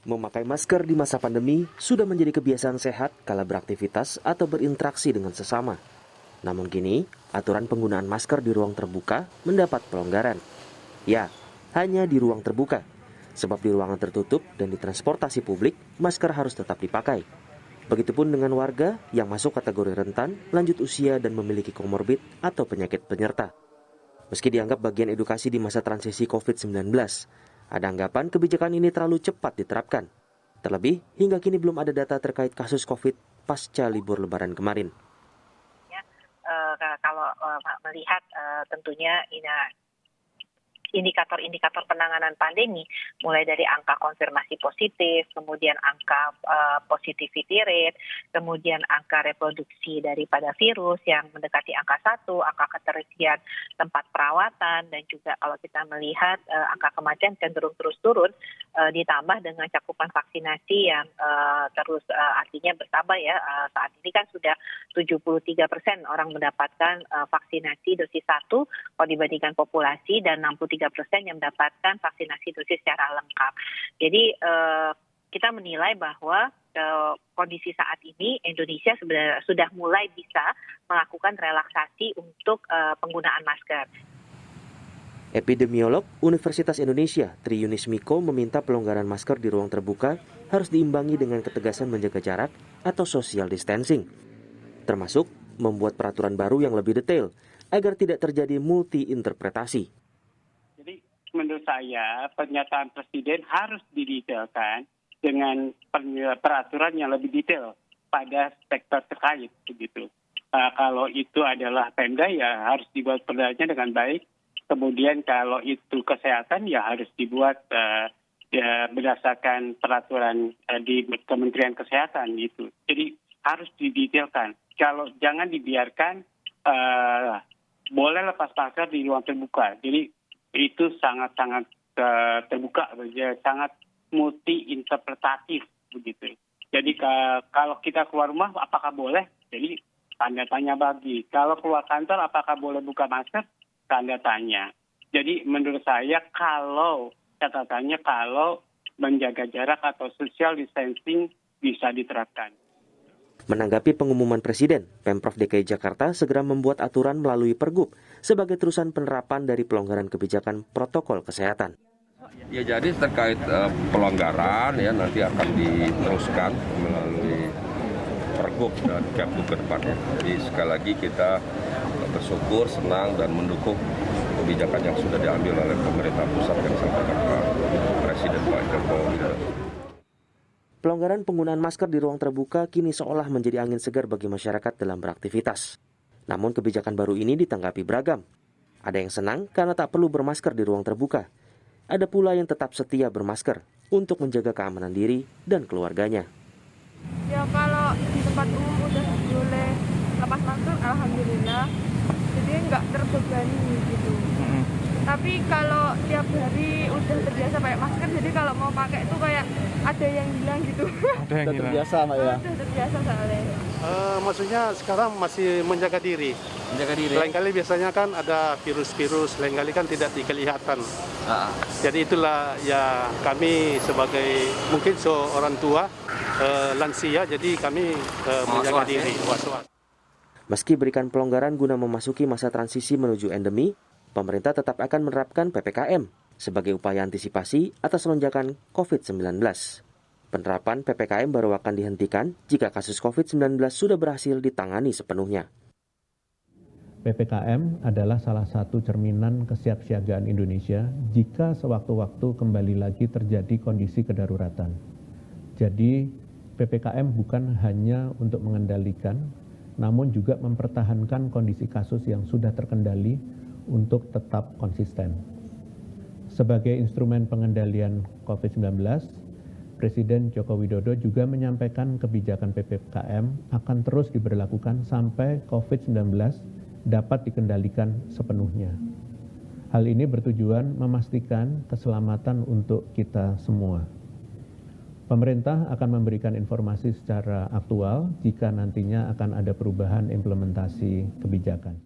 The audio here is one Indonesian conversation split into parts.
Memakai masker di masa pandemi sudah menjadi kebiasaan sehat kala beraktivitas atau berinteraksi dengan sesama. Namun kini, aturan penggunaan masker di ruang terbuka mendapat pelonggaran. Ya, hanya di ruang terbuka. Sebab di ruangan tertutup dan di transportasi publik, masker harus tetap dipakai. Begitupun dengan warga yang masuk kategori rentan, lanjut usia dan memiliki komorbid atau penyakit penyerta. Meski dianggap bagian edukasi di masa transisi COVID-19, ada anggapan kebijakan ini terlalu cepat diterapkan. Terlebih, hingga kini belum ada data terkait kasus COVID pasca libur Lebaran kemarin. Kalau melihat tentunya indikator-indikator penanganan pandemi, mulai dari angka konfirmasi positif, kemudian angka positivity rate, kemudian angka reproduksi daripada virus yang mendekati angka 1, angka keterisian tempat perawatan, dan juga kalau kita melihat angka kematian cenderung terus turun, ditambah dengan cakupan vaksinasi yang terus artinya bertambah ya. Saat ini kan sudah 73% orang mendapatkan vaksinasi dosis 1 kalau dibandingkan populasi, dan 63% yang mendapatkan vaksinasi dosis secara lengkap. Jadi kita menilai bahwa kondisi saat ini Indonesia sebenarnya sudah mulai bisa melakukan relaksasi untuk penggunaan masker. Epidemiolog Universitas Indonesia Tri Yunis Miko meminta pelonggaran masker di ruang terbuka harus diimbangi dengan ketegasan menjaga jarak atau social distancing, termasuk membuat peraturan baru yang lebih detail agar tidak terjadi multi-interpretasi. Jadi menurut saya pernyataan Presiden harus didetailkan dengan peraturan yang lebih detail pada sektor terkait begitu. Kalau itu adalah Pemda ya harus dibuat perdanya dengan baik. Kemudian kalau itu kesehatan ya harus dibuat ya berdasarkan peraturan di Kementerian Kesehatan gitu. Jadi harus didetailkan. Kalau jangan dibiarkan boleh lepas masker di ruang terbuka. Jadi itu sangat-sangat terbuka, sangat multi-interpretatif begitu. Jadi kalau kita keluar rumah apakah boleh? Jadi tanda tanya bagi. Kalau keluar kantor apakah boleh buka masker? Tanda tanya. Jadi menurut saya catatannya kalau menjaga jarak atau social distancing bisa diterapkan. Menanggapi pengumuman Presiden, Pemprov DKI Jakarta segera membuat aturan melalui Pergub sebagai terusan penerapan dari pelonggaran kebijakan protokol kesehatan. Ya jadi terkait pelonggaran ya nanti akan diteruskan melalui Pergub dan Kepgub ke depannya. Jadi sekali lagi kita bersyukur, senang dan mendukung kebijakan yang sudah diambil oleh pemerintah pusat yang disampaikan Pak Presiden Pak Jokowi. Pelonggaran penggunaan masker di ruang terbuka kini seolah menjadi angin segar bagi masyarakat dalam beraktivitas. Namun kebijakan baru ini ditanggapi beragam. Ada yang senang karena tak perlu bermasker di ruang terbuka. Ada pula yang tetap setia bermasker untuk menjaga keamanan diri dan keluarganya. Ya kalau di tempat umum udah boleh lepas masker, alhamdulillah. Jadi nggak terbebani gitu. Tapi kalau tiap hari udah terbiasa pakai masker, jadi kalau mau pakai itu kayak ada yang hilang gitu. Ada yang hilang. Terbiasa, Mbak ya? Udah terbiasa soalnya. Maksudnya sekarang masih menjaga diri. Menjaga diri. Lain kali biasanya kan ada virus-virus, lain kali kan tidak kelihatan. Jadi itulah ya kami sebagai mungkin seorang tua lansia, jadi kami menjaga diri. Was-was. Meski berikan pelonggaran guna memasuki masa transisi menuju endemi, pemerintah tetap akan menerapkan PPKM sebagai upaya antisipasi atas lonjakan COVID-19. Penerapan PPKM baru akan dihentikan jika kasus COVID-19 sudah berhasil ditangani sepenuhnya. PPKM adalah salah satu cerminan kesiapsiagaan Indonesia jika sewaktu-waktu kembali lagi terjadi kondisi kedaruratan. Jadi, PPKM bukan hanya untuk mengendalikan, namun juga mempertahankan kondisi kasus yang sudah terkendali untuk tetap konsisten. Sebagai instrumen pengendalian COVID-19, Presiden Joko Widodo juga menyampaikan kebijakan PPKM akan terus diberlakukan sampai COVID-19 dapat dikendalikan sepenuhnya. Hal ini bertujuan memastikan keselamatan untuk kita semua. Pemerintah akan memberikan informasi secara aktual jika nantinya akan ada perubahan implementasi kebijakan.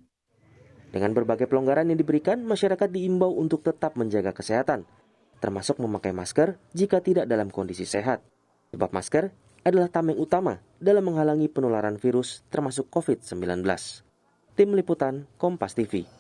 Dengan berbagai pelonggaran yang diberikan, masyarakat diimbau untuk tetap menjaga kesehatan. termasuk memakai masker jika tidak dalam kondisi sehat. Sebab masker adalah tameng utama dalam menghalangi penularan virus termasuk COVID-19. Tim Liputan Kompas TV.